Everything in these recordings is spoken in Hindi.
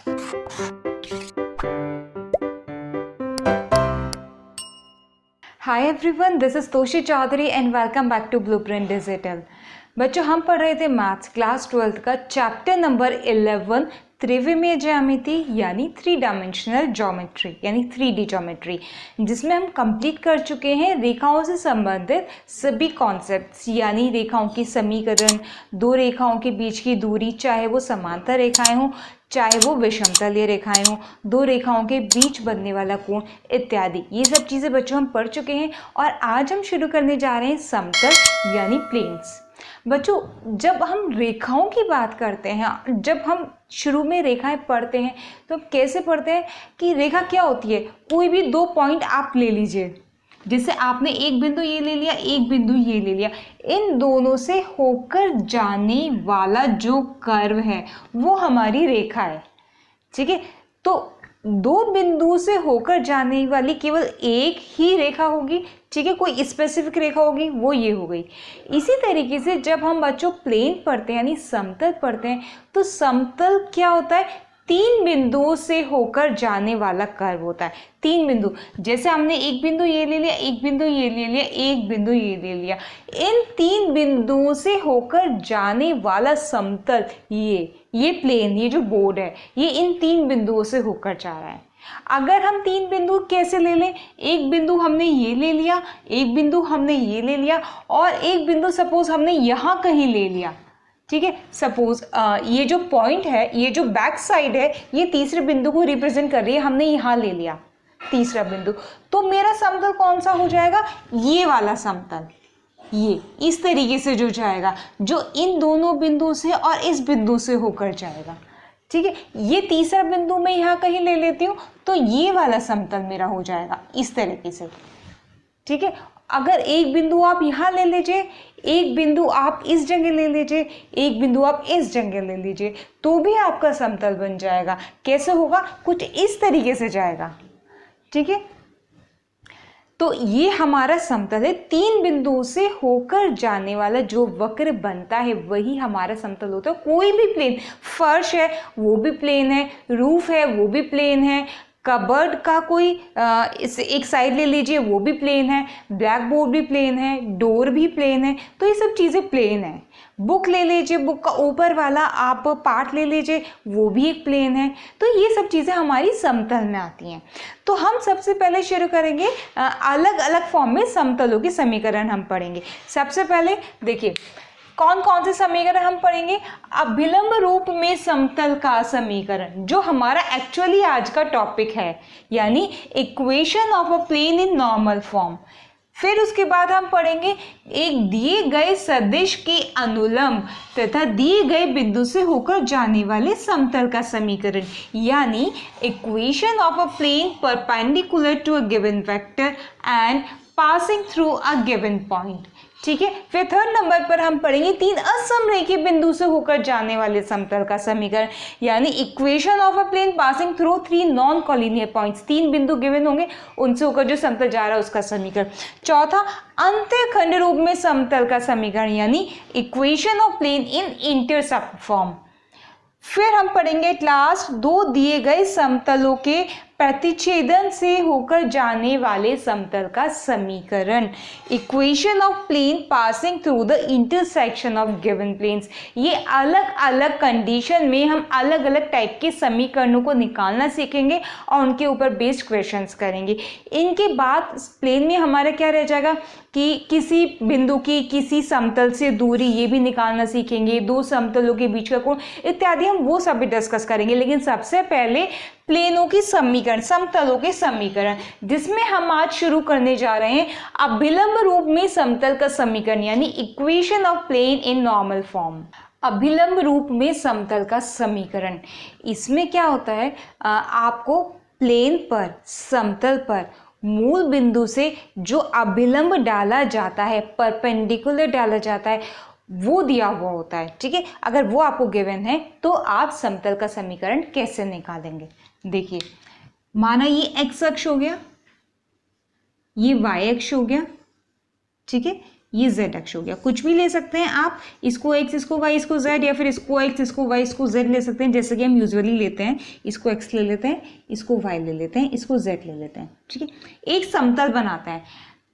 Hi everyone, this is Toshi Chaudhary and welcome back to Blueprint Digital. बच्चों, हम पढ़ रहे थे मैथ्स क्लास 12 का चैप्टर नंबर 11 त्रिविमीय ज्यामिति यानी 3 डायमेंशनल ज्योमेट्री यानी 3D ज्योमेट्री, जिसमें हम कंप्लीट कर चुके हैं रेखाओं से संबंधित सभी कॉन्सेप्ट्स, यानी रेखाओं की समीकरण, दो रेखाओं के बीच की दूरी, चाहे वो समांतर रेखाएं हों चाहे वो विषमतलीय रेखाएं हों, दो रेखाओं के बीच बनने वाला कोण इत्यादि। ये सब चीज़ें बच्चों हम पढ़ चुके हैं और आज हम शुरू करने जा रहे हैं समतल यानी प्लेन्स। बच्चों, जब हम रेखाओं की बात करते हैं, जब हम शुरू में रेखाएं पढ़ते हैं तो कैसे पढ़ते हैं कि रेखा क्या होती है, कोई भी दो पॉइंट आप ले लीजिए, जैसे आपने एक बिंदु ये ले लिया, एक बिंदु ये ले लिया, इन दोनों से होकर जाने वाला जो कर्व है वो हमारी रेखा है। ठीक है, तो दो बिंदु से होकर जाने वाली केवल एक ही रेखा होगी। ठीक है, कोई स्पेसिफिक रेखा होगी, वो ये हो गई। इसी तरीके से जब हम बच्चों प्लेन पढ़ते हैं यानी समतल पढ़ते हैं तो समतल क्या होता है, तीन बिंदुओं से होकर जाने वाला कर्व होता है। तीन बिंदु, जैसे हमने एक बिंदु ये ले लिया, एक बिंदु ये ले लिया, एक बिंदु ये ले लिया, इन तीन बिंदुओं से होकर जाने वाला समतल ये प्लेन, ये जो बोर्ड है, ये इन तीन बिंदुओं से होकर जा रहा है। अगर हम तीन बिंदु कैसे ले लें, एक बिंदु हमने ये ले लिया, एक बिंदु हमने ये ले लिया और एक बिंदु सपोज हमने यहाँ कहीं ले लिया। ठीक है, सपोज ये जो पॉइंट है, ये जो बैक साइड है, ये तीसरे बिंदु को रिप्रेजेंट कर रही है, हमने यहाँ ले लिया तीसरा बिंदु, तो मेरा समतल कौन सा हो जाएगा, ये वाला समतल। ये इस तरीके से जो जाएगा, जो इन दोनों बिंदु से और इस बिंदु से होकर जाएगा। ठीक है, ये तीसरा बिंदु मैं यहाँ कहीं ले लेती हूँ तो ये वाला समतल मेरा हो जाएगा इस तरीके से। ठीक है, अगर एक बिंदु आप यहाँ ले लीजिए, एक बिंदु आप इस जगह ले लीजिए, एक बिंदु आप इस जगह ले लीजिए, तो भी आपका समतल बन जाएगा। कैसे होगा, कुछ इस तरीके से जाएगा। ठीक है, तो ये हमारा समतल है। तीन बिंदुओं से होकर जाने वाला जो वक्र बनता है वही हमारा समतल होता है। कोई भी प्लेन, फर्श है वो भी प्लेन है, रूफ है वो भी प्लेन है, कबर्ड का कोई इस एक साइड ले लीजिए वो भी प्लेन है, ब्लैक बोर्ड भी प्लेन है, डोर भी प्लेन है, तो ये सब चीज़ें प्लेन है। बुक ले लीजिए, बुक का ऊपर वाला आप पार्ट ले लीजिए, वो भी एक प्लेन है। तो ये सब चीज़ें हमारी समतल में आती हैं। तो हम सबसे पहले शुरू करेंगे, अलग अलग फॉर्म में समतलों के समीकरण हम पढ़ेंगे। सबसे पहले देखिए कौन कौन से समीकरण हम पढ़ेंगे। अभिलंब रूप में समतल का समीकरण, जो हमारा एक्चुअली आज का टॉपिक है, यानी equation of a plane in normal form. फिर उसके बाद हम पढ़ेंगे एक दिए गए सदिश के अनुलंब तथा दिए गए बिंदु से होकर जाने वाले समतल का समीकरण, यानी equation of a plane perpendicular to a given vector and passing through a given point. ठीक है, फिर थर्ड नंबर पर हम पढ़ेंगे तीन असमरेखीय बिंदु से होकर जाने वाले समतल का समीकरण, यानी equation of a plane passing through three non collinear points. तीन बिंदु गिवन होंगे, उनसे होकर जो समतल जा रहा है उसका समीकरण। चौथा, अंतःखंड रूप में समतल का समीकरण, यानी equation of plane in intercept form. फिर हम पढ़ेंगे लास्ट, दो दिए गए समतलों के प्रतिच्छेदन से होकर जाने वाले समतल का समीकरण, equation of plane passing through the intersection of given planes. ये अलग अलग कंडीशन में हम अलग अलग टाइप के समीकरणों को निकालना सीखेंगे और उनके ऊपर बेस्ड क्वेश्चंस करेंगे। इनके बाद प्लेन में हमारा क्या रह जाएगा कि किसी बिंदु की किसी समतल से दूरी, ये भी निकालना सीखेंगे, दो समतलों के बीच का कोण इत्यादि, हम वो सब भी डिस्कस करेंगे। लेकिन सबसे पहले प्लेनों की समीकरण, समतलों के समीकरण, जिसमें हम आज शुरू करने जा रहे हैं अभिलंब रूप में समतल का समीकरण, यानी equation of plane in normal form. अभिलंब रूप में समतल का समीकरण, इसमें क्या होता है, आपको प्लेन पर, समतल पर मूल बिंदु से जो अभिलंब डाला जाता है, परपेंडिकुलर डाला जाता है, वो दिया हुआ होता है। ठीक है, अगर वो आपको गिवन है तो आप समतल का समीकरण कैसे निकालेंगे। देखिए, माना ये एक्स अक्ष हो गया, ये वाई अक्ष हो गया। ठीक है, ये z अक्ष हो गया। कुछ भी ले सकते हैं आप, इसको x, इसको y, इसको z, या फिर इसको x, इसको y, इसको z ले सकते हैं, जैसे कि हम यूजुअली लेते हैं। इसको x ले लेते हैं, इसको y ले लेते हैं, इसको z ले लेते हैं, ठीक है। एक समतल बनाता है,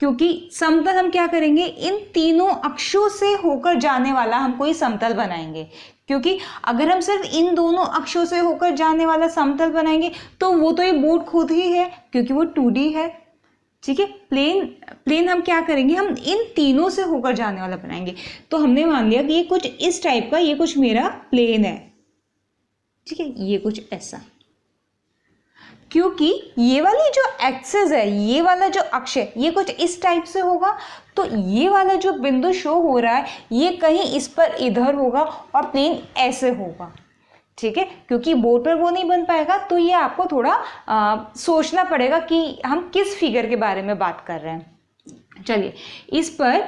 क्योंकि समतल हम क्या करेंगे, इन तीनों अक्षों से होकर जाने वाला हम कोई समतल बनाएंगे। क्योंकि अगर हम सिर्फ इन दोनों अक्षों से होकर जाने वाला समतल बनाएंगे तो वो तो ये बोर्ड खुद ही है, क्योंकि वो 2D है, ठीक है। प्लेन हम क्या करेंगे, हम इन तीनों से होकर जाने वाला बनाएंगे। तो हमने मान लिया कि ये कुछ इस टाइप का, ये कुछ मेरा प्लेन है, ठीक है, ये कुछ ऐसा। क्योंकि ये वाली जो एक्सिस है, ये वाला जो अक्ष है, ये कुछ इस टाइप से होगा, तो ये वाला जो बिंदु शो हो रहा है ये कहीं इस पर इधर होगा और प्लेन ऐसे होगा, ठीक है। क्योंकि बोर्ड पर वो नहीं बन पाएगा, तो ये आपको थोड़ा सोचना पड़ेगा कि हम किस फिगर के बारे में बात कर रहे हैं। चलिए, इस पर,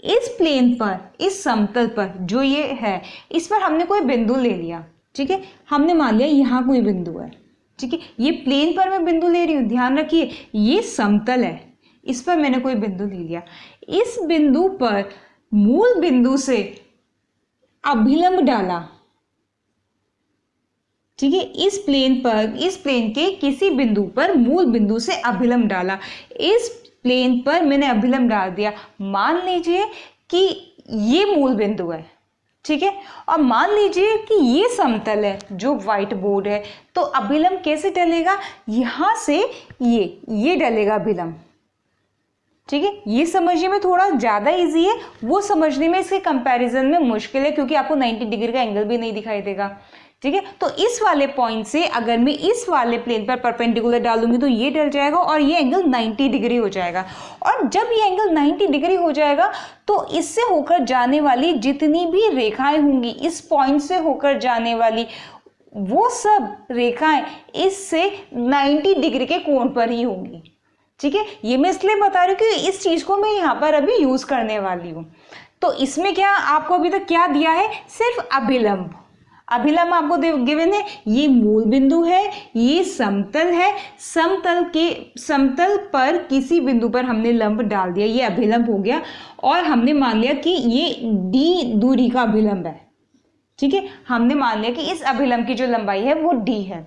इस प्लेन पर, इस समतल पर जो ये है, इस पर हमने कोई बिंदु ले लिया, ठीक है। हमने मान लिया यहाँ कोई बिंदु है, ठीक है। ये प्लेन पर मैं बिंदु ले रही हूँ, ध्यान रखिए ये समतल है, इस पर मैंने कोई बिंदु ले लिया। इस बिंदु पर मूल बिंदु से अभिलंब डाला, ठीक है। इस प्लेन पर, इस प्लेन के किसी बिंदु पर मूल बिंदु से अभिलंब डाला। इस प्लेन पर मैंने अभिलंब डाल दिया। मान लीजिए कि ये मूल बिंदु है, ठीक है, और मान लीजिए कि ये समतल है जो व्हाइट बोर्ड है, तो अभिलंब कैसे डलेगा, यहां से ये डलेगा अभिलंब, ठीक है। ये समझने में थोड़ा ज़्यादा इजी है, वो समझने में इसके कंपैरिजन में मुश्किल है, क्योंकि आपको 90 डिग्री का एंगल भी नहीं दिखाई देगा, ठीक है। तो इस वाले पॉइंट से अगर मैं इस वाले प्लेन पर परपेंडिकुलर डालूंगी तो ये डल जाएगा और ये एंगल 90 डिग्री हो जाएगा। और जब ये एंगल 90 डिग्री हो जाएगा तो इससे होकर जाने वाली जितनी भी रेखाएं होंगी, इस पॉइंट से होकर जाने वाली वो सब रेखाएं इससे 90 डिग्री के कोण पर ही होंगी, ठीक है। ये मैं इसलिए बता रही हूँ कि इस चीज को मैं यहाँ पर अभी यूज करने वाली हूँ। तो इसमें क्या आपको अभी तक क्या दिया है, सिर्फ अभिलंब। अभिलंब आपको गिवन है, ये मूल बिंदु है, ये समतल है, समतल पर किसी बिंदु पर हमने लंब डाल दिया, ये अभिलंब हो गया। और हमने मान लिया कि ये d दूरी का अभिलंब है, ठीक है। हमने मान लिया कि इस अभिलंब की जो लंबाई है वो d है।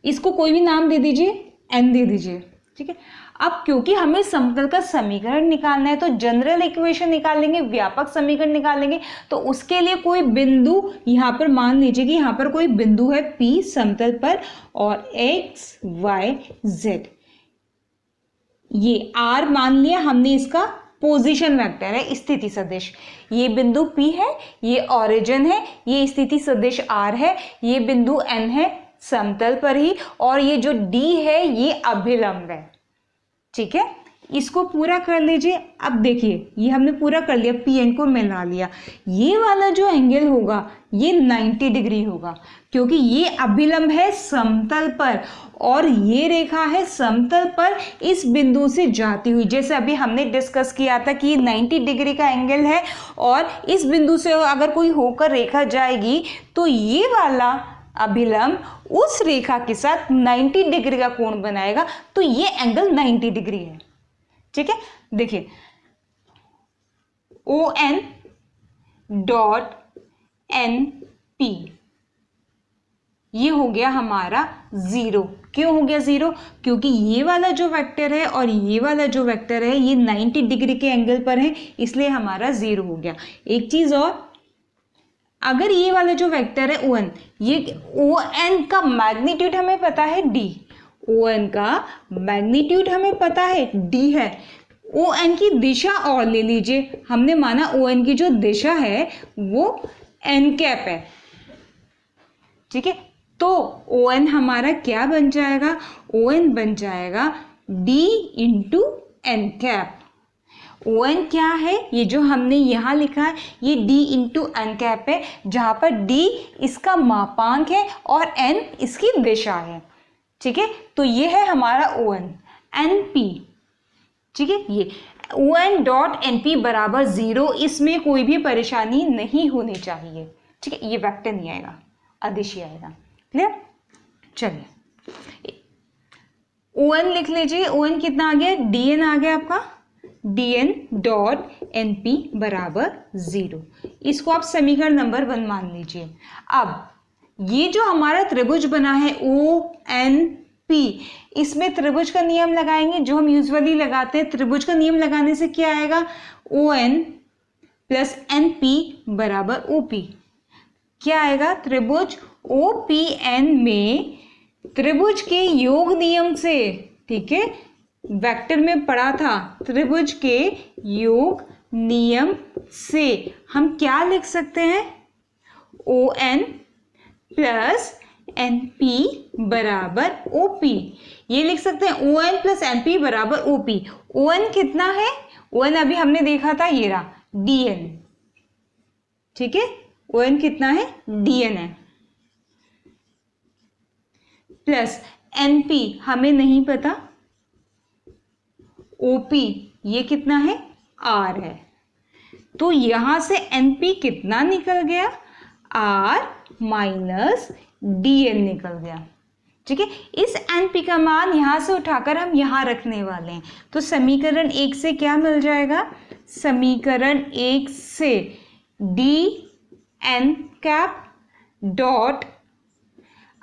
इसको कोई भी नाम दे दीजिए, n दे दीजिए, ठीक है। अब क्योंकि हमें समतल का समीकरण निकालना है तो जनरल इक्वेशन निकालेंगे, व्यापक समीकरण निकालेंगे। तो उसके लिए कोई बिंदु यहाँ पर मान लीजिए कि यहाँ पर कोई बिंदु है P समतल पर, और x y z, ये r मान लिया हमने, इसका पोजीशन वेक्टर है, स्थिति सदिश। ये बिंदु P है, ये ओरिजिन है, ये स्थिति सदिश r है, ये बिंदु n है समतल पर ही, और ये जो d है ये अभिलंब है, ठीक है। इसको पूरा कर लीजिए। अब देखिए ये हमने पूरा कर लिया, पी एन को मिला लिया। ये वाला जो एंगल होगा ये 90 डिग्री होगा, क्योंकि ये अभिलंब है समतल पर और ये रेखा है समतल पर इस बिंदु से जाती हुई। जैसे अभी हमने डिस्कस किया था कि 90 डिग्री का एंगल है और इस बिंदु से अगर कोई होकर रेखा जाएगी तो ये वाला अभिलंब उस रेखा के साथ 90 डिग्री का कोण बनाएगा, तो ये एंगल 90 डिग्री है, ठीक है। देखिए O N dot N P, ये हो गया हमारा 0। क्यों हो गया 0? क्योंकि ये वाला जो वेक्टर है और ये वाला जो वेक्टर है ये 90 डिग्री के एंगल पर है, इसलिए हमारा 0 हो गया। एक चीज और, अगर ये वाला जो वेक्टर है ओ एन, ये ओ एन का मैग्नीट्यूड हमें पता है d, ओ एन का मैग्नीट्यूड हमें पता है d है। ओ एन की दिशा और ले लीजिए, हमने माना ओ एन की जो दिशा है वो एन कैप है, ठीक है। तो ओ एन हमारा क्या बन जाएगा, ओ एन बन जाएगा d into N cap. O N क्या है, ये जो हमने यहाँ लिखा है ये d इंटू एन कैप है, जहाँ पर d इसका मापांक है और n इसकी दिशा है, ठीक है। तो ये है हमारा ओ एन, एन पी, ठीक है। ये O N dot N P बराबर 0, इसमें कोई भी परेशानी नहीं होनी चाहिए, ठीक है। ये वेक्टर नहीं आएगा, अदिश ही आएगा, क्लियर। चलिए ओ एन लिख लीजिए, ओ एन कितना आ गया, डी एन आ गया आपका dn डॉट np बराबर 0। इसको आप समीकरण नंबर 1 मान लीजिए। अब ये जो हमारा त्रिभुज बना है ONP, इसमें त्रिभुज का नियम लगाएंगे जो हम यूजुअली लगाते हैं। त्रिभुज का नियम लगाने से क्या आएगा, ON प्लस NP बराबर OP। क्या आएगा, त्रिभुज OPN में त्रिभुज के योग नियम से, ठीक है, वेक्टर में पढ़ा था, त्रिभुज के योग नियम से हम क्या लिख सकते हैं, ON प्लस NP बराबर OP। ये लिख सकते हैं ON प्लस NP बराबर OP। ON कितना है, ON अभी हमने देखा था, ये रहा DN, ठीक है, ON कितना है, DN है, प्लस NP हमें नहीं पता, OP ये कितना है, R है। तो यहां से NP कितना निकल गया, R माइनस DN निकल गया, ठीक है। इस NP का मान यहां से उठाकर हम यहां रखने वाले हैं। तो समीकरण 1 से क्या मिल जाएगा, समीकरण 1 से DN cap dot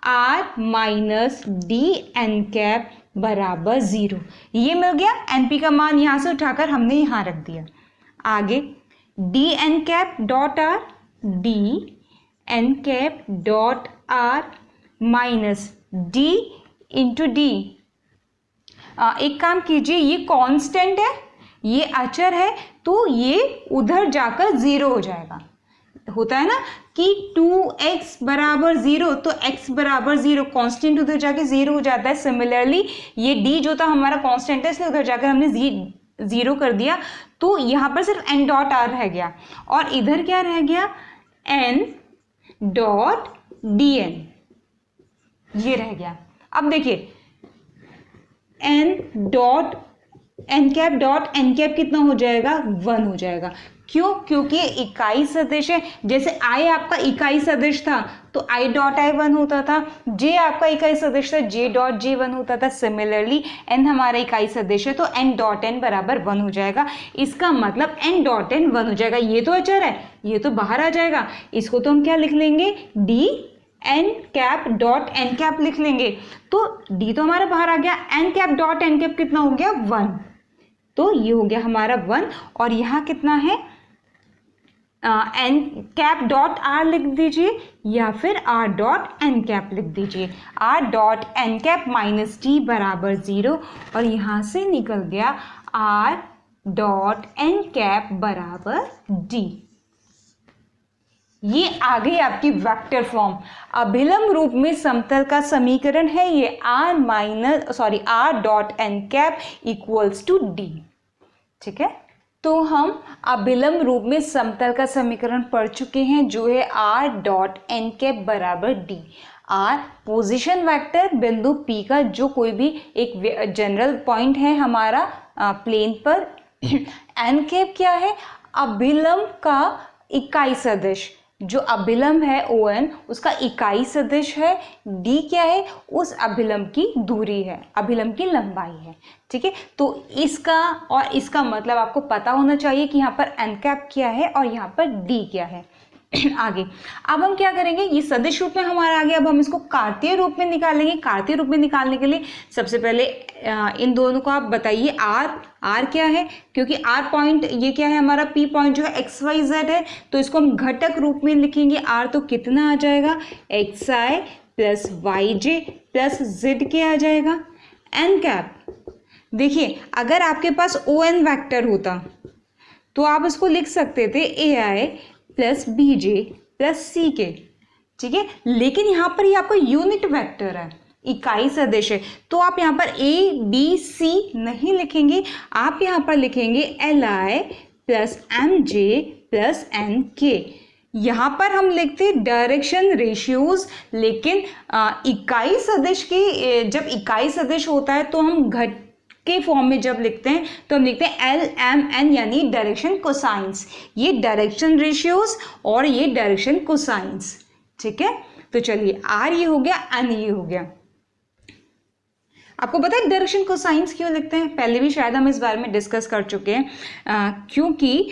R minus DN cap बराबर 0, ये मिल गया। NP का मान यहाँ से उठाकर हमने यहाँ रख दिया। आगे DN cap dot R, DN cap dot R minus D into D। एक काम कीजिए, ये कांस्टेंट है, ये अचर है, तो ये उधर जाकर 0 हो जाएगा। होता है ना कि 2x बराबर 0, तो x बराबर 0, कांस्टेंट उधर जाके 0 हो जाता है। सिमिलरली ये d जो था हमारा कांस्टेंट है, इसलिए उधर जाकर हमने 0 कर दिया, तो यहाँ पर सिर्फ n डॉट r रह गया और इधर क्या रह गया, n डॉट dn, ये रह गया। अब देखिए n dot n cap dot n cap कितना हो जाएगा, 1 हो जाएगा। क्यों, क्योंकि इकाई सदिश है। जैसे i आपका इकाई सदिश था तो i डॉट i 1 होता था, j आपका इकाई सदिश था, j डॉट j 1 होता था। सिमिलरली n हमारा इकाई सदिश है तो n डॉट n बराबर 1 हो जाएगा। इसका मतलब n डॉट n 1 हो जाएगा। ये तो अचर है, ये तो बाहर आ जाएगा, इसको तो हम क्या लिख लेंगे, d n cap dot n cap लिख लेंगे। तो d तो हमारा बाहर आ गया, n cap dot n cap कितना हो गया, 1, तो ये हो गया हमारा 1। और यहाँ कितना है, n कैप डॉट r लिख दीजिए या फिर r डॉट n कैप लिख दीजिए। r dot n cap minus d बराबर 0 और यहाँ से निकल गया r डॉट n कैप बराबर d। ये आ गई आपकी वेक्टर फॉर्म। अभिलंब रूप में समतल का समीकरण है ये r dot n cap equals to d, ठीक है। तो हम अभिलंब रूप में समतल का समीकरण पढ़ चुके हैं जो है r डॉट n कैप बराबर d। r पोजीशन वेक्टर बिंदु P का जो कोई भी एक जनरल पॉइंट है हमारा प्लेन पर। n कैप क्या है, अभिलंब का इकाई सदिश। जो अभिलंब है ON उसका इकाई सदिश है। d क्या है, उस अभिलंब की दूरी है, अभिलंब की लंबाई है, ठीक है। तो इसका और इसका मतलब आपको पता होना चाहिए कि यहाँ पर n कैप क्या है और यहाँ पर d क्या है। आगे अब हम क्या करेंगे, ये सदिश रूप में हमारा आ गया, अब हम इसको कार्तीय रूप में निकालेंगे। कार्तीय रूप में निकालने के लिए सबसे पहले इन दोनों को आप बताइए r क्या है, क्योंकि r पॉइंट ये क्या है, हमारा p पॉइंट जो है xyz है, तो इसको हम घटक रूप में लिखेंगे। r तो कितना आ जाएगा, xi plus yj plus z के आ जाएगा। n कैप देखिए, अगर आपके पास ON वेक्टर होता तो आप इसको लिख सकते थे ai plus bj plus ck, ठीक है। लेकिन यहाँ पर ये आपका यूनिट वेक्टर है, इकाई सदिश है, तो आप यहाँ पर a b c नहीं लिखेंगे, आप यहाँ पर लिखेंगे li plus mj plus nk। यहाँ पर हम लिखते डायरेक्शन रेशियोज, लेकिन इकाई सदिश की जब इकाई सदिश होता है तो हम घट के फॉर्म में जब लिखते हैं तो हम लिखते हैं LMN यानी डायरेक्शन कोसाइंस। ये डायरेक्शन रेशियोज और ये डायरेक्शन कोसाइंस, ठीक है। तो चलिए r ये हो गया, n ये हो गया। आपको पता है डायरेक्शन कोसाइंस क्यों लिखते हैं? पहले भी शायद हम इस बारे में डिस्कस कर चुके हैं। क्योंकि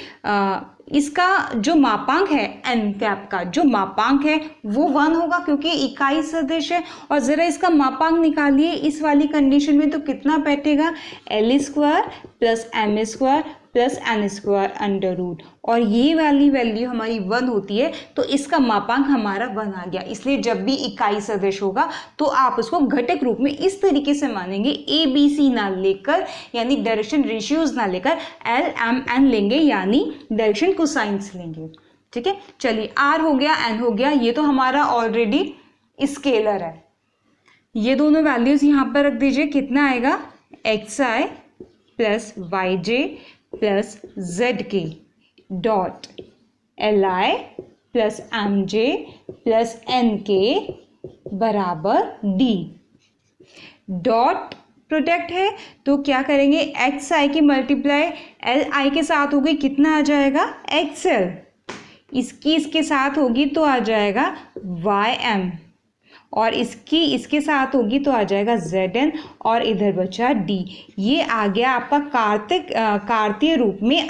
इसका जो मापांक है एन कैप का जो मापांक है वो 1 होगा क्योंकि इकाई सदिश है। और ज़रा इसका मापांक निकालिए इस वाली कंडीशन में, तो कितना बैठेगा? L square plus M square plus N square under root, और ये वाली वैल्यू हमारी 1 होती है, तो इसका मापांक हमारा 1 आ गया। इसलिए जब भी इकाई सदिश होगा तो आप उसको घटक रूप में इस तरीके से मानेंगे, ए बी सी ना लेकर, यानी डायरेक्शन रेशियोज ना लेकर एल एम एन लेंगे, यानी डायरेक्शन कोसाइंस लेंगे। ठीक है, चलिए आर हो गया, एन हो गया, ये तो हमारा ऑलरेडी स्केलर है। ये दोनों वैल्यूज यहाँ पर रख दीजिए, कितना आएगा? X I plus Y J plus Z K dot L I plus M J plus N K बराबर डी। डॉट प्रोडक्ट है तो क्या करेंगे? एक्स आई की मल्टीप्लाई एल आई के साथ होगी, कितना आ जाएगा? X L. इसकी इसके साथ होगी तो आ जाएगा वाई एम, और इसकी इसके साथ होगी तो आ जाएगा जेड एन, और इधर बचा डी। ये आ गया आपका कार्तीय रूप में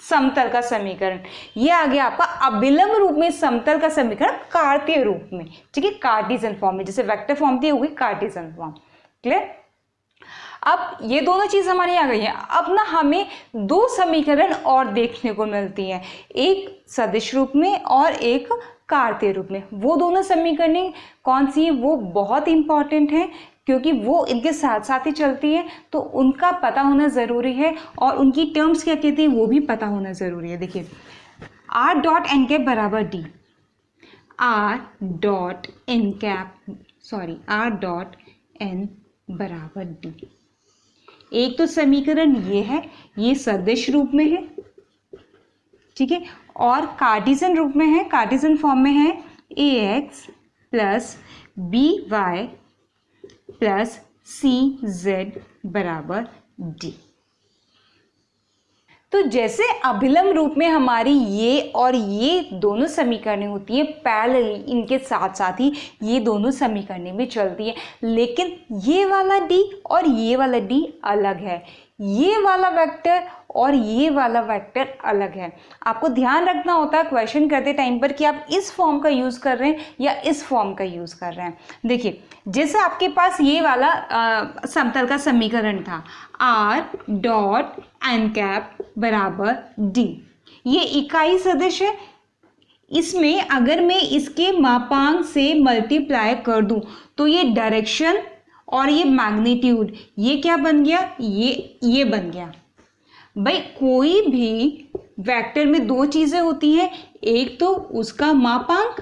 समतल का समीकरण। ये आ गया आपका अभिलंब रूप में समतल का समीकरण कार्तीय रूप में। ठीक है, कार्टेशियन फॉर्म में, जैसे वेक्टर फॉर्म थी, होगी कार्टेशियन फॉर्म। क्लियर? अब ये दोनों चीज हमारी आ गई है। अब ना हमें 2 समीकरण और देखने को मिलती हैं, एक सदिश रूप में और एक कार्तीय रूप में। वो दोनों समीकरण कौन सी है? वो बहुत इंपॉर्टेंट है क्योंकि वो इनके साथ साथ ही चलती है, तो उनका पता होना ज़रूरी है, और उनकी टर्म्स क्या कहती हैं वो भी पता होना ज़रूरी है। देखिए, आर डॉट एन कैप बराबर डी, आर डॉट एन बराबर डी। एक तो समीकरण ये है, ये सदिश रूप में है, ठीक है, और कार्टेशियन रूप में है, कार्टेशियन फॉर्म में है A X plus B Y plus C Z बराबर डी। तो जैसे अभिलंब रूप में हमारी ये और ये दोनों समीकरणें होती हैं पैरेलली, इनके साथ साथ ही ये दोनों समीकरणें भी चलती हैं, लेकिन ये वाला डी और ये वाला डी अलग है, ये वाला वेक्टर और ये वाला वेक्टर अलग है। आपको ध्यान रखना होता है क्वेश्चन करते टाइम पर कि आप इस फॉर्म का यूज़ कर रहे हैं या इस फॉर्म का यूज़ कर रहे हैं। देखिए, जैसे आपके पास ये वाला समतल का समीकरण था, आर डॉट एन कैप बराबर डी, ये इकाई सदिश है। इसमें अगर मैं इसके मापांक से मल्टीप्लाई कर दूं तो ये डायरेक्शन और ये मैग्नीट्यूड, ये क्या बन गया? ये बन गया। भाई कोई भी वेक्टर में 2 चीज़ें होती हैं, एक तो उसका मापांक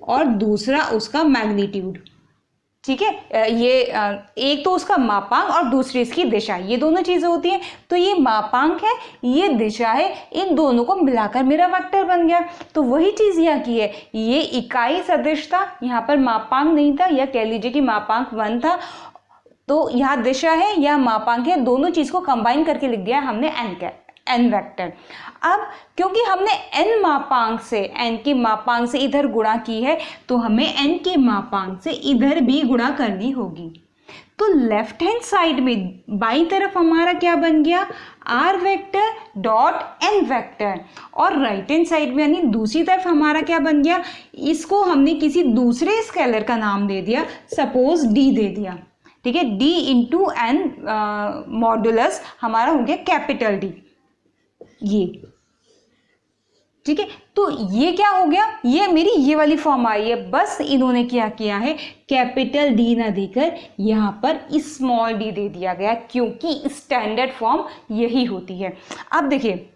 और दूसरा उसका मैग्नीट्यूड। ठीक है, ये एक तो उसका मापांक और दूसरी इसकी दिशा, ये दोनों चीज़ें होती हैं। तो ये मापांक है, ये दिशा है, इन दोनों को मिलाकर मेरा वेक्टर बन गया। तो वही चीज़ यहाँ की है, ये इकाई सदिश था, यहाँ पर मापांक नहीं था, या कह लीजिए कि मापांक 1 था, तो यहाँ दिशा है या मापांक है, दोनों चीज़ को कंबाइन करके लिख दिया हमने एन वेक्टर। अब क्योंकि हमने एन मापांक से, एन के मापांक से इधर गुणा की है, तो हमें एन के मापांक से इधर भी गुणा करनी होगी। तो लेफ्ट हैंड साइड में बाईं तरफ हमारा क्या बन गया? R vector dot N vector, और राइट हैंड साइड में यानी दूसरी तरफ हमारा क्या बन गया? इसको हमने किसी दूसरे स्केलर का नाम दे दिया, सपोज डी दे दिया। ठीक है, डी इंटू एन मॉडुलस हमारा हो गया कैपिटल डी, ये। ठीक है, तो ये क्या हो गया? ये मेरी ये वाली फॉर्म आई है। बस इन्होंने क्या किया है, कैपिटल डी ना देकर यहाँ पर स्मॉल डी दे दिया गया, क्योंकि स्टैंडर्ड फॉर्म यही होती है। अब देखिए,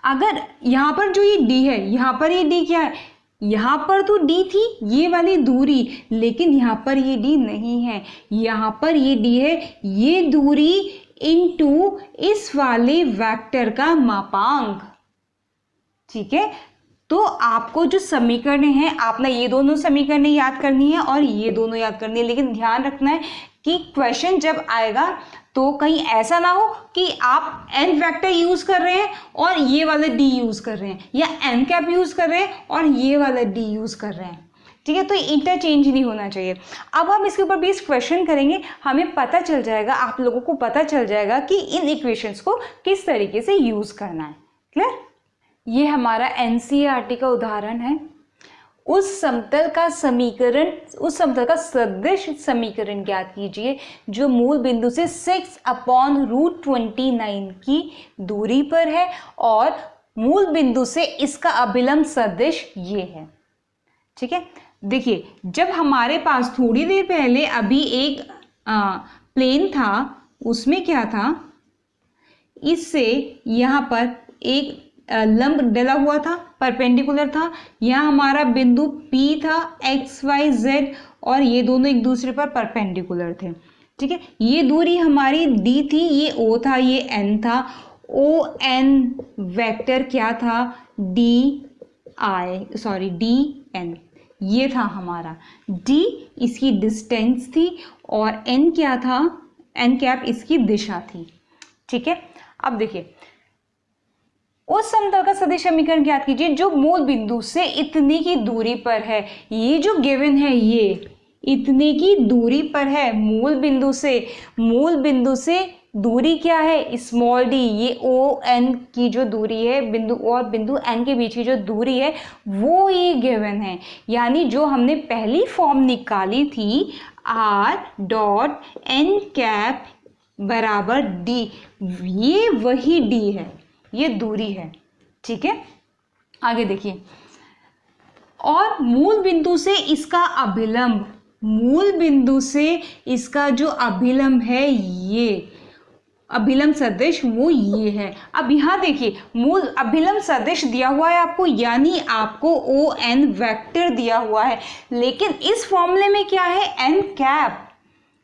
अगर यहाँ पर जो ये डी है, यहाँ पर ये डी क्या है? यहाँ पर तो डी थी ये वाली दूरी, लेकिन यहाँ पर ये डी नहीं है, यहाँ पर ये डी है ये दूरी इनटू इस वाले वेक्टर का मापांक। ठीक है, तो आपको जो समीकरण है, आपने ये दोनों समीकरण याद करनी है और ये दोनों याद करनी है, लेकिन ध्यान रखना है कि क्वेश्चन जब आएगा तो कहीं ऐसा ना हो कि आप एन वेक्टर यूज़ कर रहे हैं और ये वाला डी यूज़ कर रहे हैं, या एन कैप यूज़ कर रहे हैं और ये वाला डी यूज़ कर रहे हैं। ठीक है, तो इंटरचेंज नहीं होना चाहिए। अब हम इसके ऊपर बेस्ड क्वेश्चन करेंगे, हमें पता चल जाएगा, आप लोगों को पता चल जाएगा कि इन इक्वेशंस को किस तरीके से यूज़ करना है। क्लियर? ये हमारा एनसीईआरटी का उदाहरण है। उस समतल का सदिश समीकरण ज्ञात कीजिए जो मूल बिंदु से 6/√29 की दूरी पर है और मूल बिंदु से इसका अभिलंब सदिश ये है। ठीक है, देखिए जब हमारे पास थोड़ी देर पहले अभी एक प्लेन था, उसमें क्या था, इससे यहाँ पर एक लंब डला हुआ था, परपेंडिकुलर था। यहाँ हमारा बिंदु P था, x y z, और ये दोनों एक दूसरे पर परपेंडिकुलर थे। ठीक है, ये दूरी हमारी d थी, ये O था, ये n था। ON वेक्टर क्या था, dn, ये था हमारा। d इसकी डिस्टेंस थी और n क्या था, n कैप इसकी दिशा थी। ठीक है, अब देखिए उस समतल का सदिश समीकरण ज्ञात कीजिए जो मूल बिंदु से इतने की दूरी पर है। ये जो गिवन है ये इतने की दूरी पर है मूल बिंदु से दूरी क्या है, स्मॉल d। ये ON की जो दूरी है, बिंदु O और बिंदु N के बीच की जो दूरी है वो ये गिवन है। यानी जो हमने पहली फॉर्म निकाली थी r.n कैप बराबर d, ये वही d है, ये दूरी है। ठीक है, आगे देखिए, और मूल बिंदु से इसका अभिलंब, मूल बिंदु से इसका जो अभिलंब है, ये अभिलंब सदिश वो ये है। अब यहाँ देखिए मूल अभिलंब सदिश दिया हुआ है आपको, यानी आपको ON वेक्टर दिया हुआ है, लेकिन इस फॉर्मूले में क्या है, n कैप।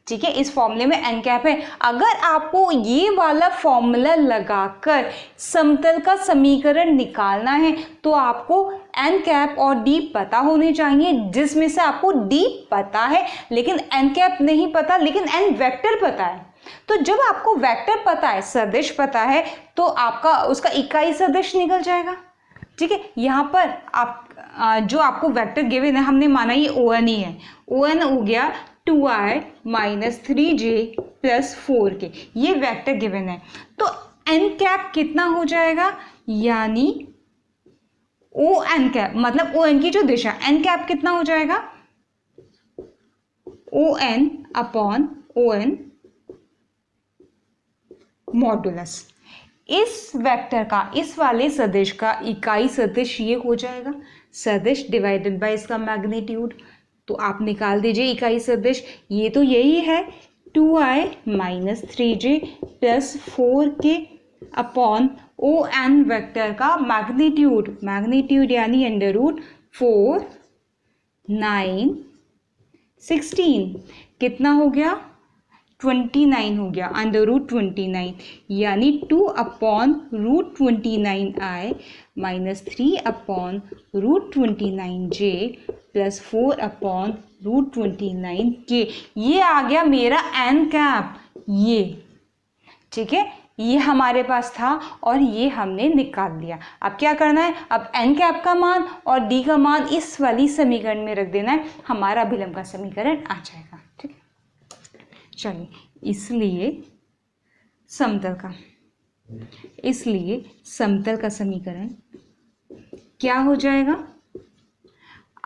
ठीक है, इस फॉर्मूले में n कैप है। अगर आपको ये वाला फॉर्मूला लगाकर समतल का समीकरण निकालना है तो आपको n कैप और d पता होने चाहिए, जिसमें से आपको d पता है लेकिन n कैप नहीं पता, लेकिन n वेक्टर पता है। तो जब आपको वेक्टर पता है, सदिश पता है, तो आपका उसका इकाई सदिश निकल जाएगा। ठीक है, यहाँ पर आप जो आपको वेक्टर गिवन है, हमने माना ये ON ही है, ON हो गया 2i - 3j + 4k, ये वेक्टर गिवन है। तो n कैप कितना हो जाएगा, यानी ON कैप मतलब ON की जो दिशा, n कैप कितना हो जाएगा, ON/ON मॉडुलस। इस वेक्टर का, इस वाले सदिश का इकाई सदिश ये हो जाएगा, सदिश डिवाइडेड बाय इसका मैग्नीट्यूड। तो आप निकाल दीजिए इकाई सदिश, ये तो यही है 2i - 3j + 4k upon ON vector का मैग्नीट्यूड यानी √4 9 16 कितना हो गया, 29 हो गया, √29 यानी 2/√29i - 3/√29j + 4/√29k, ये आ गया मेरा n कैप, ये। ठीक है, ये हमारे पास था और ये हमने निकाल दिया। अब क्या करना है, अब n कैप का मान और d का मान इस वाली समीकरण में रख देना है, हमारा अभिलंब का समीकरण आ जाएगा। ठीक है, चलिए, इसलिए समतल का समीकरण क्या हो जाएगा,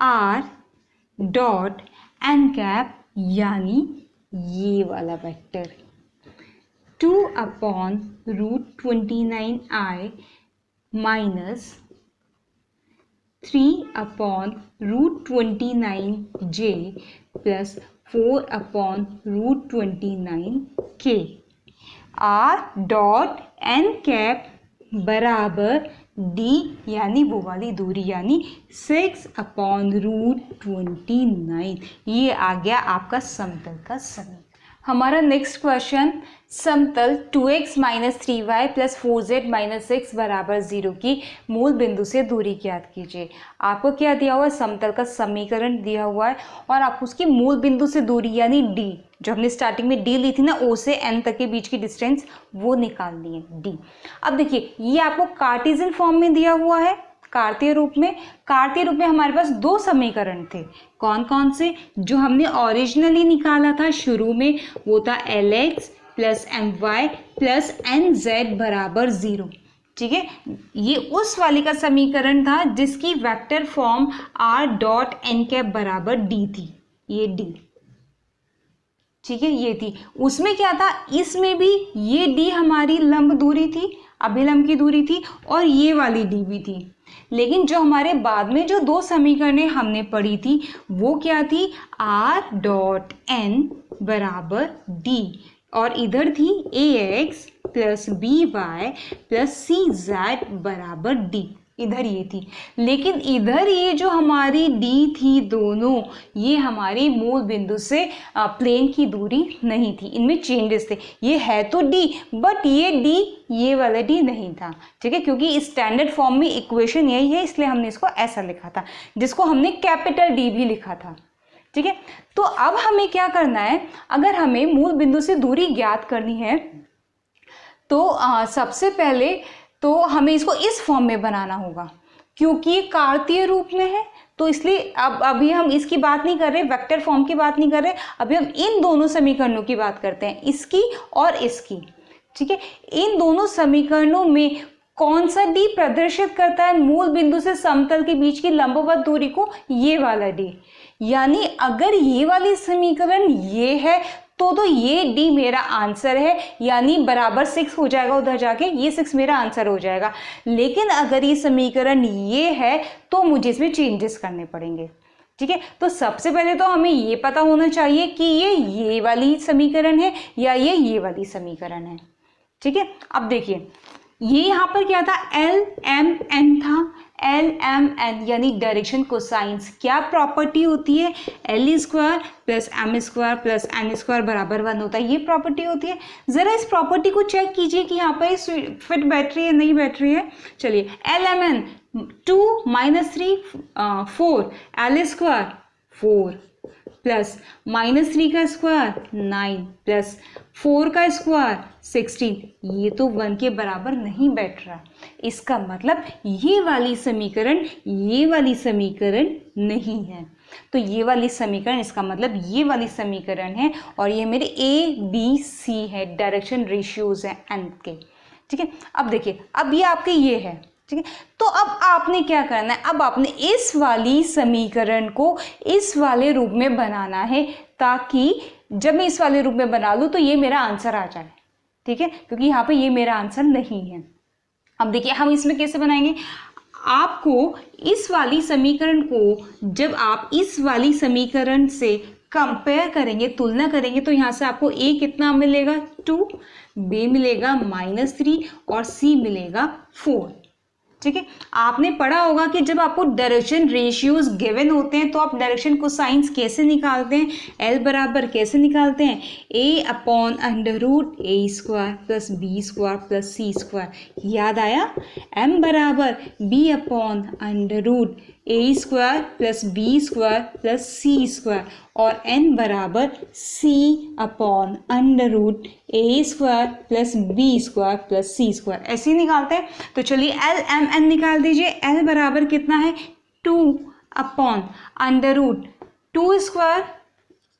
r.n कैप यानी ये वाला vector 2/√29i - 3/√29j + 4/√29k। r.n cap बराबर d यानी वो वाली दूरी, यानी 6/√29। ये आ गया आपका समतल का समीकरण। हमारा नेक्स्ट क्वेश्चन, समतल 2x - 3y + 4z - 6 = 0 की मूल बिंदु से दूरी ज्ञात कीजिए। आपको क्या दिया हुआ है, समतल का समीकरण दिया हुआ है और आपको उसकी मूल बिंदु से दूरी यानी d, जो हमने स्टार्टिंग में d ली थी ना, O से n तक के बीच की डिस्टेंस, वो निकालनी है d। अब देखिए ये आपको कार्टेशियन फॉर्म में दिया हुआ है, कार्तीय रूप में? कार्तीय रूप में हमारे पास दो समीकरण थे। कौन कौन से? जो हमने ओरिजिनली निकाला था शुरू में, वो था Lx plus My plus Nz बराबर 0। ठीक है, ये उस वाली का समीकरण था जिसकी vector form r dot n cap बराबर d थी, ये d। ठीक है, ये थी। उसमें क्या था, इसमें भी ये d हमारी लंब दूरी थी, अभिलंब की दूरी थी, और ये वाली d भी थी। लेकिन जो हमारे बाद में जो दो समीकरणें हमने पढ़ी थी वो क्या थी, r डॉट n बराबर d, और इधर थी ax plus by plus cz बराबर d, इधर ये थी। लेकिन इधर ये जो हमारी d थी दोनों, ये हमारी मूल बिंदु से प्लेन की दूरी नहीं थी, इनमें चेंजेस थे। ये है तो d, बट ये d ये वाला d नहीं था। ठीक है, क्योंकि स्टैंडर्ड फॉर्म में इक्वेशन यही है, इसलिए हमने इसको ऐसा लिखा था, जिसको हमने कैपिटल D भी लिखा था। ठीक है, तो अब हमें क्या करना है, अगर हमें मूल बिंदु से दूरी ज्ञात करनी है तो सबसे पहले तो हमें इसको इस फॉर्म में बनाना होगा, क्योंकि ये कार्तीय रूप में है। तो इसलिए अब अभी हम इसकी बात नहीं कर रहे, वेक्टर फॉर्म की बात नहीं कर रहे, अभी हम इन दोनों समीकरणों की बात करते हैं, इसकी और इसकी। ठीक है, इन दोनों समीकरणों में कौन सा d प्रदर्शित करता है मूल बिंदु से समतल के बीच की लंबवत दूरी को, ये वाला d। यानी अगर ये वाली समीकरण ये है तो ये d मेरा आंसर है, यानी बराबर 6 हो जाएगा उधर जाके, ये 6 मेरा आंसर हो जाएगा। लेकिन अगर ये समीकरण ये है तो मुझे इसमें चेंजेस करने पड़ेंगे। ठीक है, तो सबसे पहले तो हमें ये पता होना चाहिए कि ये वाली समीकरण है या ये वाली समीकरण है। ठीक है, अब देखिए ये यहाँ पर क्या था, LMN था, LMN यानी डायरेक्शन कोसाइंस। क्या प्रॉपर्टी होती है, L square plus M square plus N square बराबर 1 होता है, ये प्रॉपर्टी होती है। ज़रा इस प्रॉपर्टी को चेक कीजिए कि यहाँ पर फिट बैठ रही है नहीं बैठ रही है। चलिए, LMN 2 - 3 4, L स्क्वायर 4 प्लस -3 का स्क्वायर 9 प्लस 4 का स्क्वायर 16, ये तो 1 के बराबर नहीं बैठ रहा। इसका मतलब ये वाली समीकरण नहीं है। तो ये वाली समीकरण, इसका मतलब ये वाली समीकरण है, और ये मेरे ABC है, डायरेक्शन रेशियोज है n के। ठीक है, अब देखिए, अब ये आपके ये है। ठीक है, तो अब आपने क्या करना है, अब आपने इस वाली समीकरण को इस वाले रूप में बनाना है, ताकि जब मैं इस वाले रूप में बना लूँ तो ये मेरा आंसर आ जाए। ठीक है, क्योंकि यहाँ पे ये मेरा आंसर नहीं है। अब देखिए हम इसमें कैसे बनाएंगे, आपको इस वाली समीकरण को जब आप इस वाली समीकरण से कंपेयर करेंगे, तुलना करेंगे, तो यहाँ से आपको a कितना मिलेगा 2, b मिलेगा -3 और c मिलेगा 4। ठीक है, आपने पढ़ा होगा कि जब आपको डायरेक्शन रेशियोज गिवन होते हैं तो आप डायरेक्शन कोसाइंस कैसे निकालते हैं, L बराबर कैसे निकालते हैं, a/√a square plus b square plus c square. याद आया, m बराबर b/√a square plus b square plus c square, और n बराबर c/√a square plus b square plus c square, ऐसे ही निकालते हैं। तो चलिए LMN निकाल दीजिए। L बराबर कितना है 2/√2 स्क्वायर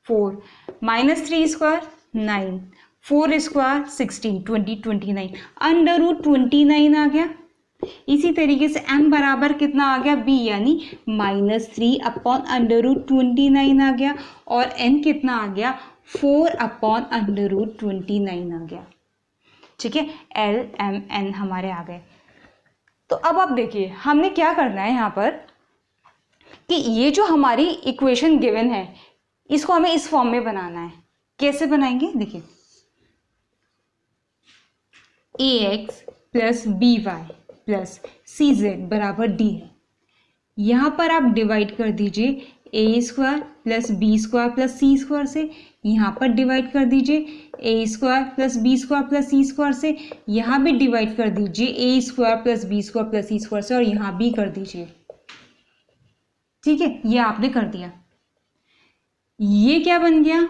4 -3 स्क्वायर 9 4 स्क्वायर 16 29 √29 आ गया। इसी तरीके से m बराबर कितना आ गया b, यानी -3/√29 आ गया, और n कितना आ गया 4/√29 आ गया। ठीक है, LMN हमारे आ गए। तो अब आप देखिए हमने क्या करना है यहाँ पर कि ये जो हमारी इक्वेशन गिवन है इसको हमें इस फॉर्म में बनाना है। कैसे बनाएंगे, देखिए ax plus by plus cz बराबर d है। यहाँ पर आप डिवाइड कर दीजिए a square plus b square plus c square से, यहाँ पर डिवाइड कर दीजिए a square plus b square plus c square से, यहाँ भी डिवाइड कर दीजिए a square plus b square plus c square से, और यहाँ भी कर दीजिए। ठीक है, ये आपने कर दिया। ये क्या बन गया,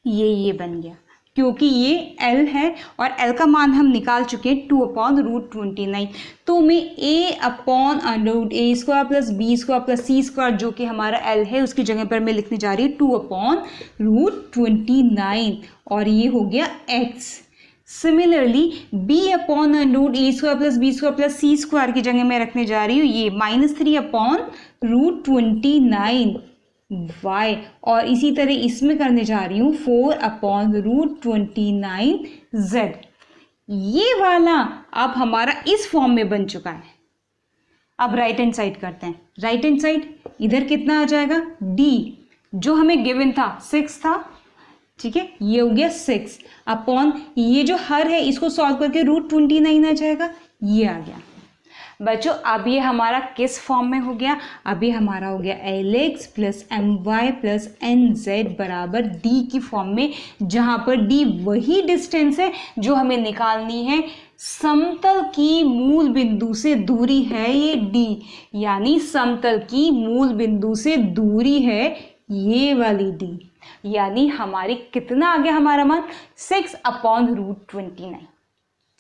ये बन गया। क्योंकि ये L है और L का मान हम निकाल चुके हैं 2/√29। तो मैं a/√a² plus b² plus c² जो कि हमारा L है उसकी जगह पर मैं लिखने जा रही हूँ 2/√29 और ये हो गया x। Similarly b/√a² plus b² plus c² की जगह मैं रखने जा रही हूँ ये -3/√29 y और इसी तरह इसमें करने जा रही हूँ 4/√29 z। ये वाला अब हमारा इस फॉर्म में बन चुका है। अब राइट हैंड साइड करते हैं। राइट हैंड साइड इधर कितना आ जाएगा d जो हमें गिवन था 6 था, ठीक है, ये हो गया 6 अपॉन ये जो हर है इसको सॉल्व करके √29 आ जाएगा, ये आ गया। बच्चों अब ये हमारा किस फॉर्म में हो गया, अभी हमारा हो गया Lx plus my plus nz बराबर d की फॉर्म में, जहां पर d वही डिस्टेंस है जो हमें निकालनी है। समतल की मूल बिंदु से दूरी है ये d, यानी समतल की मूल बिंदु से दूरी है ये वाली d, यानी हमारी कितना आ गया हमारा मान 6/√29।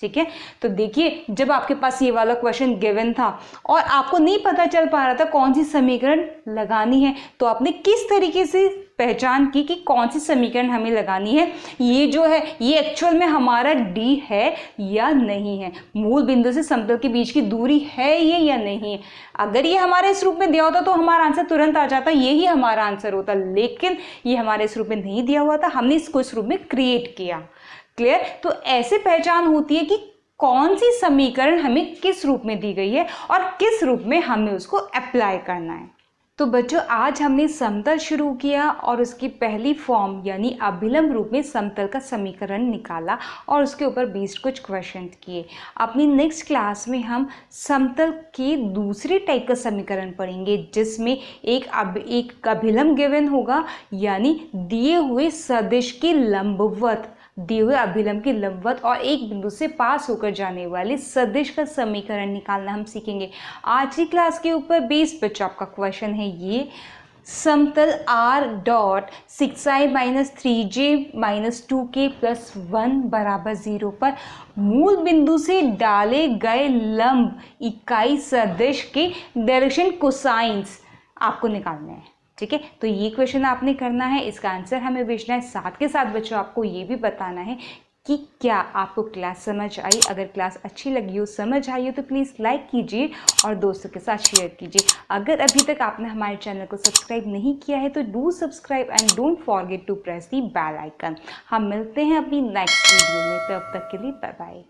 ठीक है, तो देखिए जब आपके पास ये वाला क्वेश्चन गिवन था और आपको नहीं पता चल पा रहा था कौन सी समीकरण लगानी है, तो आपने किस तरीके से पहचान की कि कौन सी समीकरण हमें लगानी है, ये जो है ये एक्चुअल में हमारा d है या नहीं है, मूल बिंदु से समतल के बीच की दूरी है ये या नहीं है। अगर ये हमारे इस रूप में दिया होता तो हमारा आंसर तुरंत आ जाता, यही हमारा आंसर होता, लेकिन ये हमारे इस रूप में नहीं दिया हुआ था, हमने इसको इस रूप में क्रिएट किया। क्लियर, तो ऐसे पहचान होती है कि कौन सी समीकरण हमें किस रूप में दी गई है और किस रूप में हमें उसको अप्लाई करना है। तो बच्चों आज हमने समतल शुरू किया और उसकी पहली फॉर्म यानी अभिलंब रूप में समतल का समीकरण निकाला और उसके ऊपर बेस्ड कुछ क्वेश्चन किए। अपनी नेक्स्ट क्लास में हम समतल की दूसरी टाइप का समीकरण पढ़ेंगे जिसमें एक अभिलंब गिवन होगा, यानी दिए हुए सदिश के लंबवत, दिए हुए अभिलंब के लंबवत और एक बिंदु से पास होकर जाने वाले सदिश का समीकरण निकालना हम सीखेंगे। आज की क्लास के ऊपर बेस बच्चों आपका क्वेश्चन है ये, समतल r dot 6i minus 3j minus 2k plus 1 बराबर 0 पर मूल बिंदु से डाले गए लंब इकाई सदिश के डायरेक्शन कोसाइंस आपको निकालने हैं। ठीक है, तो ये क्वेश्चन आपने करना है, इसका आंसर हमें भेजना है। साथ के साथ बच्चों आपको ये भी बताना है कि क्या आपको क्लास समझ आई। अगर क्लास अच्छी लगी हो, समझ आई हो तो प्लीज़ लाइक कीजिए और दोस्तों के साथ शेयर कीजिए। अगर अभी तक आपने हमारे चैनल को सब्सक्राइब नहीं किया है तो do subscribe and don't forget to press the bell icon. हम मिलते हैं अपनी नेक्स्ट वीडियो में, तब तक के लिए बाय बाय।